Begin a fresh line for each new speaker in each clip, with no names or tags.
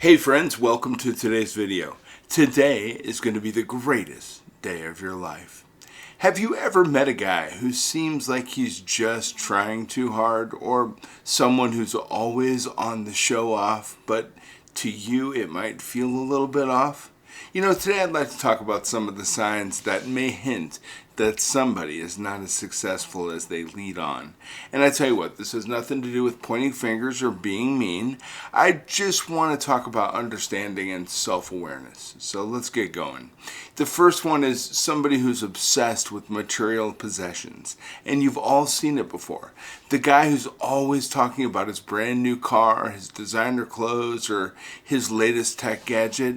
Hey friends, welcome to today's video. Today is going to be the greatest day of your life. Have you ever met a guy who seems like he's just trying too hard, or someone who's always on the show off, but to you it might feel a little bit off? Today I'd like to talk about some of the signs that may hint that somebody is not as successful as they lead on. And I tell you what, this has nothing to do with pointing fingers or being mean. I just want to talk about understanding and self-awareness. So let's get going. The first one is somebody who's obsessed with material possessions. And you've all seen it before. The guy who's always talking about his brand new car, his designer clothes, or his latest tech gadget.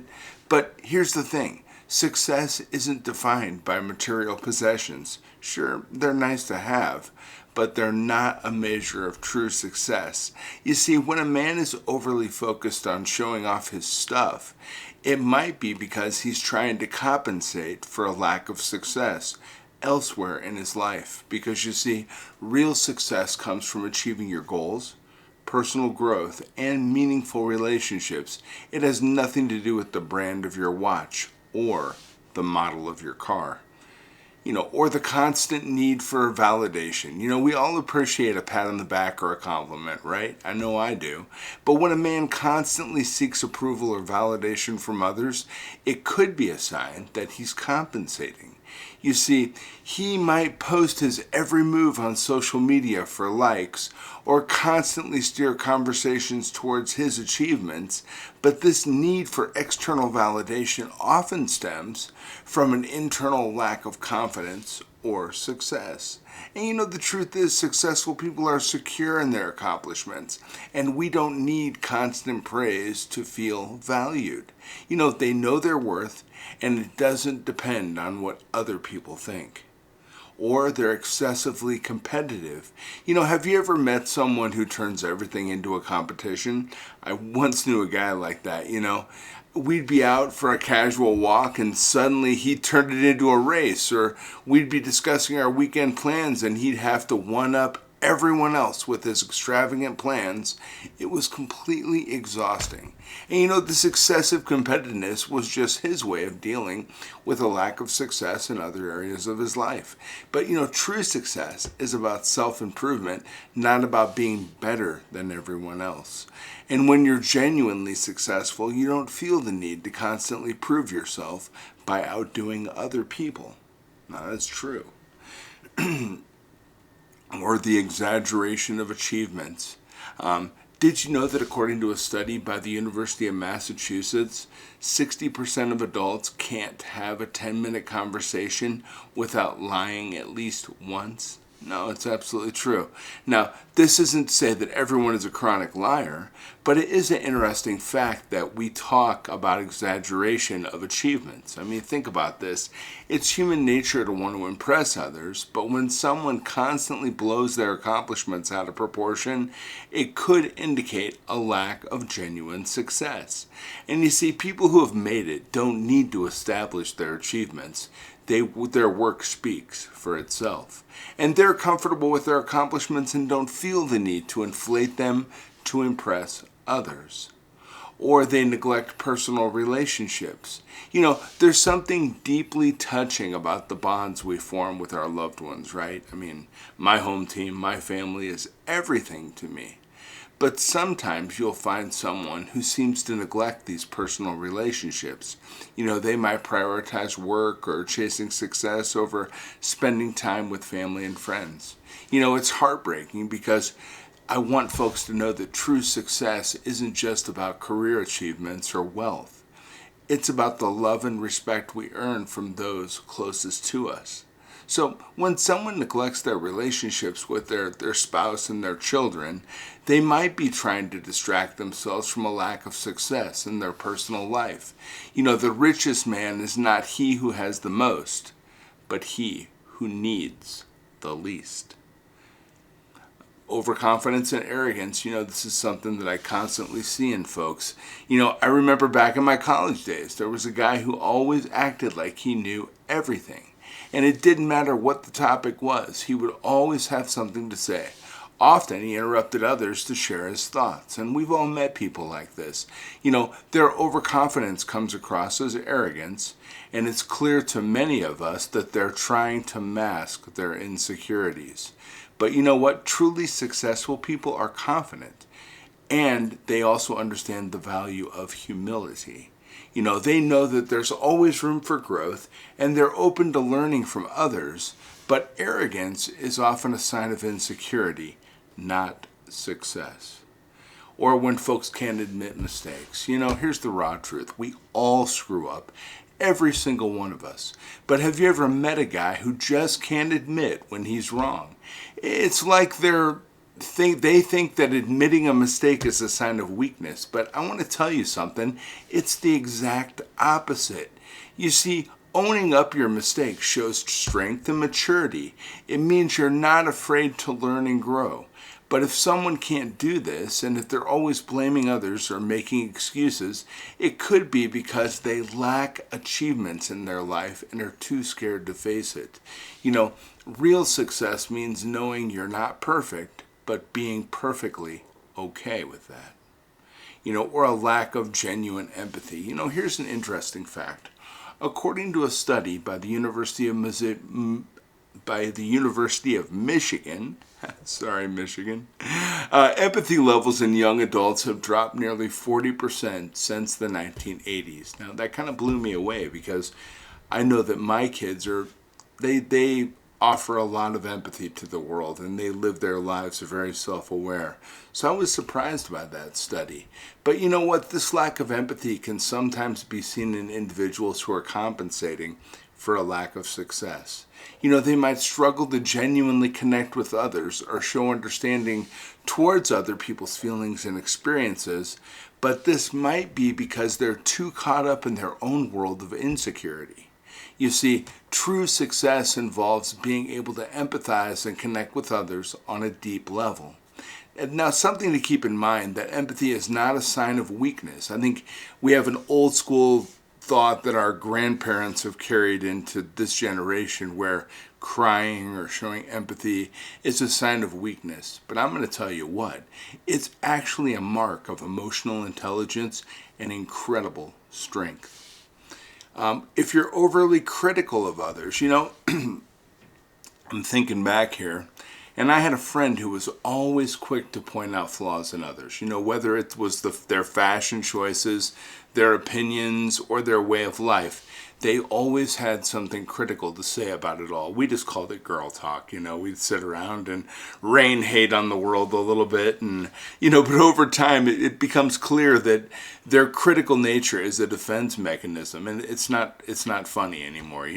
But here's the thing. Success isn't defined by material possessions. Sure, they're nice to have, but they're not a measure of true success. You see, when a man is overly focused on showing off his stuff, it might be because he's trying to compensate for a lack of success elsewhere in his life. Because you see, real success comes from achieving your goals, personal growth, and meaningful relationships. It has nothing to do with the brand of your watch or the model of your car, or the constant need for validation. We all appreciate a pat on the back or a compliment, right? I know I do. But when a man constantly seeks approval or validation from others, it could be a sign that he's compensating. You see, he might post his every move on social media for likes or constantly steer conversations towards his achievements, but this need for external validation often stems from an internal lack of confidence or success. And the truth is, successful people are secure in their accomplishments, and we don't need constant praise to feel valued. They know their worth, and it doesn't depend on what other people think. Or they're excessively competitive. Have you ever met someone who turns everything into a competition? I once knew a guy like that. We'd be out for a casual walk and suddenly he turned it into a race, or we'd be discussing our weekend plans and he'd have to one-up everyone else with his extravagant plans. It was completely exhausting. And this excessive competitiveness was just his way of dealing with a lack of success in other areas of his life. But true success is about self-improvement, not about being better than everyone else. And when you're genuinely successful, you don't feel the need to constantly prove yourself by outdoing other people. Now, that's true. Or the exaggeration of achievements. Did you know that according to a study by the University of Massachusetts, 60% of adults can't have a 10-minute conversation without lying at least once? No, it's absolutely true. Now, this isn't to say that everyone is a chronic liar, but it is an interesting fact that we talk about exaggeration of achievements. Think about this. It's human nature to want to impress others, but when someone constantly blows their accomplishments out of proportion, it could indicate a lack of genuine success. And you see, people who have made it don't need to establish their achievements. Their work speaks for itself. And they're comfortable with their accomplishments and don't feel the need to inflate them to impress others. Or they neglect personal relationships. There's something deeply touching about the bonds we form with our loved ones, right? My home team, my family is everything to me. But sometimes you'll find someone who seems to neglect these personal relationships. They might prioritize work or chasing success over spending time with family and friends. It's heartbreaking because I want folks to know that true success isn't just about career achievements or wealth. It's about the love and respect we earn from those closest to us. So when someone neglects their relationships with their spouse and their children, they might be trying to distract themselves from a lack of success in their personal life. The richest man is not he who has the most, but he who needs the least. Overconfidence and arrogance, this is something that I constantly see in folks. I remember back in my college days, there was a guy who always acted like he knew everything. And it didn't matter what the topic was, he would always have something to say. Often he interrupted others to share his thoughts, and we've all met people like this. Their overconfidence comes across as arrogance, and it's clear to many of us that they're trying to mask their insecurities. But you know what? Truly successful people are confident, and they also understand the value of humility. They know that there's always room for growth, and they're open to learning from others, but arrogance is often a sign of insecurity, not success. Or when folks can't admit mistakes. Here's the raw truth. We all screw up, every single one of us. But have you ever met a guy who just can't admit when he's wrong? It's like they think that admitting a mistake is a sign of weakness, but I want to tell you something. It's the exact opposite. You see, owning up your mistake shows strength and maturity. It means you're not afraid to learn and grow. But if someone can't do this, and if they're always blaming others or making excuses, it could be because they lack achievements in their life and are too scared to face it. Real success means knowing you're not perfect, but being perfectly okay with that. Or a lack of genuine empathy. Here's an interesting fact. According to a study by the University of Michigan, sorry, Michigan, empathy levels in young adults have dropped nearly 40% since the 1980s. Now, that kind of blew me away because I know that my kids they offer a lot of empathy to the world, and they live their lives very self-aware. So I was surprised by that study. But you know what? This lack of empathy can sometimes be seen in individuals who are compensating for a lack of success. They might struggle to genuinely connect with others or show understanding towards other people's feelings and experiences, but this might be because they're too caught up in their own world of insecurity. You see, true success involves being able to empathize and connect with others on a deep level. And now, something to keep in mind, that empathy is not a sign of weakness. I think we have an old school thought that our grandparents have carried into this generation where crying or showing empathy is a sign of weakness. But I'm going to tell you what, it's actually a mark of emotional intelligence and incredible strength. If you're overly critical of others, I'm thinking back here, and I had a friend who was always quick to point out flaws in others, whether it was their fashion choices, their opinions, or their way of life. They always had something critical to say about it all. We just called it girl talk. We'd sit around and rain hate on the world a little bit. And, but over time it becomes clear that their critical nature is a defense mechanism. And it's not funny anymore,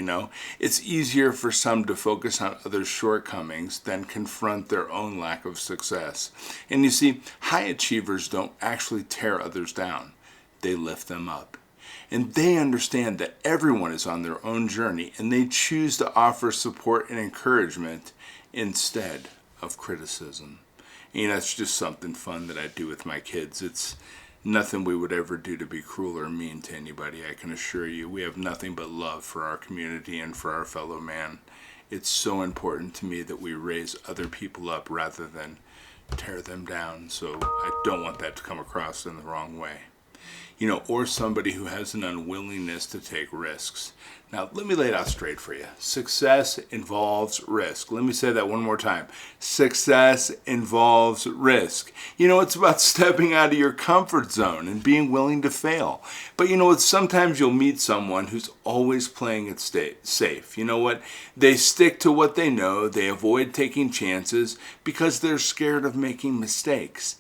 It's easier for some to focus on others' shortcomings than confront their own lack of success. And you see, high achievers don't actually tear others down. They lift them up. And they understand that everyone is on their own journey, and they choose to offer support and encouragement instead of criticism. It's just something fun that I do with my kids. It's nothing we would ever do to be cruel or mean to anybody, I can assure you. We have nothing but love for our community and for our fellow man. It's so important to me that we raise other people up rather than tear them down. So I don't want that to come across in the wrong way. Or somebody who has an unwillingness to take risks. Now, let me lay it out straight for you. Success involves risk. Let me say that one more time. Success involves risk. It's about stepping out of your comfort zone and being willing to fail. But sometimes you'll meet someone who's always playing it safe. They stick to what they know. They avoid taking chances because they're scared of making mistakes.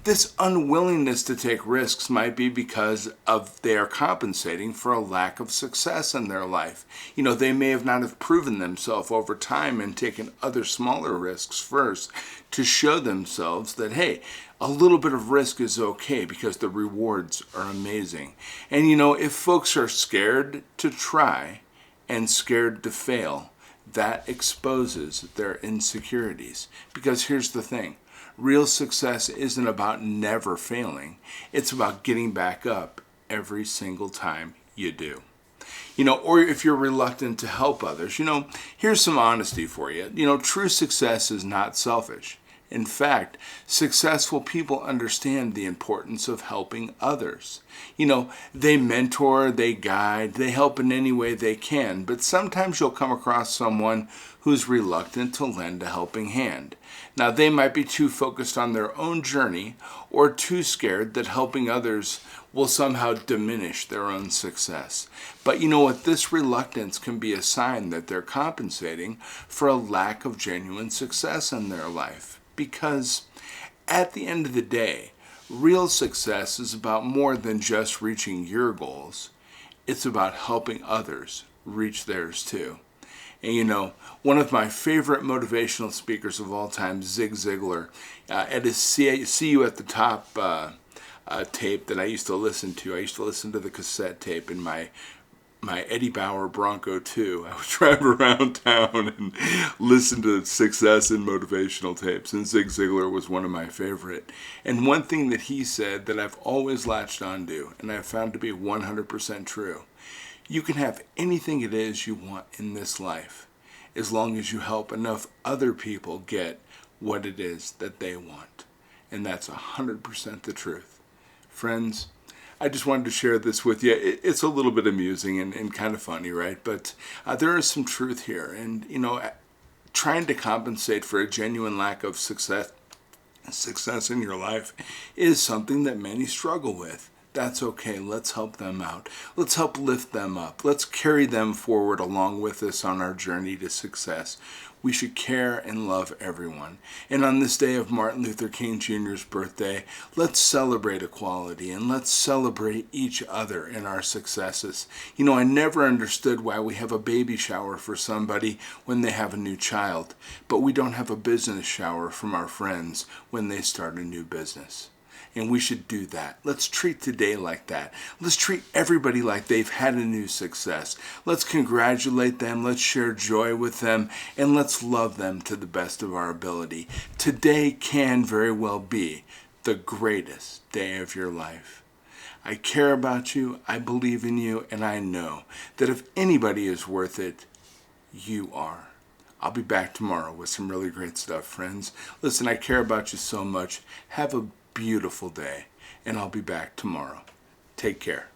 This unwillingness to take risks might be because they are compensating for a lack of success in their life. They may not have proven themselves over time and taken other smaller risks first to show themselves that, hey, a little bit of risk is okay because the rewards are amazing. And if folks are scared to try and scared to fail, that exposes their insecurities. Because here's the thing. Real success isn't about never failing. It's about getting back up every single time you do. Or if you're reluctant to help others, here's some honesty for you. True success is not selfish. In fact, successful people understand the importance of helping others. They mentor, they guide, they help in any way they can, but sometimes you'll come across someone who's reluctant to lend a helping hand. Now, they might be too focused on their own journey or too scared that helping others will somehow diminish their own success. But you know what? This reluctance can be a sign that they're compensating for a lack of genuine success in their life. Because at the end of the day, real success is about more than just reaching your goals. It's about helping others reach theirs too. And one of my favorite motivational speakers of all time, Zig Ziglar, at his See You at the Top tape that I used to listen to. I used to listen to the cassette tape in my Eddie Bauer Bronco 2. I would drive around town and listen to success and motivational tapes, and Zig Ziglar was one of my favorite. And one thing that he said that I've always latched onto, and I've found to be 100% true: you can have anything it is you want in this life as long as you help enough other people get what it is that they want. And that's 100% the truth. Friends, I just wanted to share this with you. It's a little bit amusing and kind of funny, right? But there is some truth here. And, trying to compensate for a genuine lack of success in your life is something that many struggle with. That's okay. Let's help them out. Let's help lift them up. Let's carry them forward along with us on our journey to success. We should care and love everyone. And on this day of Martin Luther King Jr.'s birthday, let's celebrate equality and let's celebrate each other in our successes. I never understood why we have a baby shower for somebody when they have a new child, but we don't have a business shower from our friends when they start a new business. And we should do that. Let's treat today like that. Let's treat everybody like they've had a new success. Let's congratulate them. Let's share joy with them. And let's love them to the best of our ability. Today can very well be the greatest day of your life. I care about you. I believe in you. And I know that if anybody is worth it, you are. I'll be back tomorrow with some really great stuff, friends. Listen, I care about you so much. Have a beautiful day, and I'll be back tomorrow. Take care.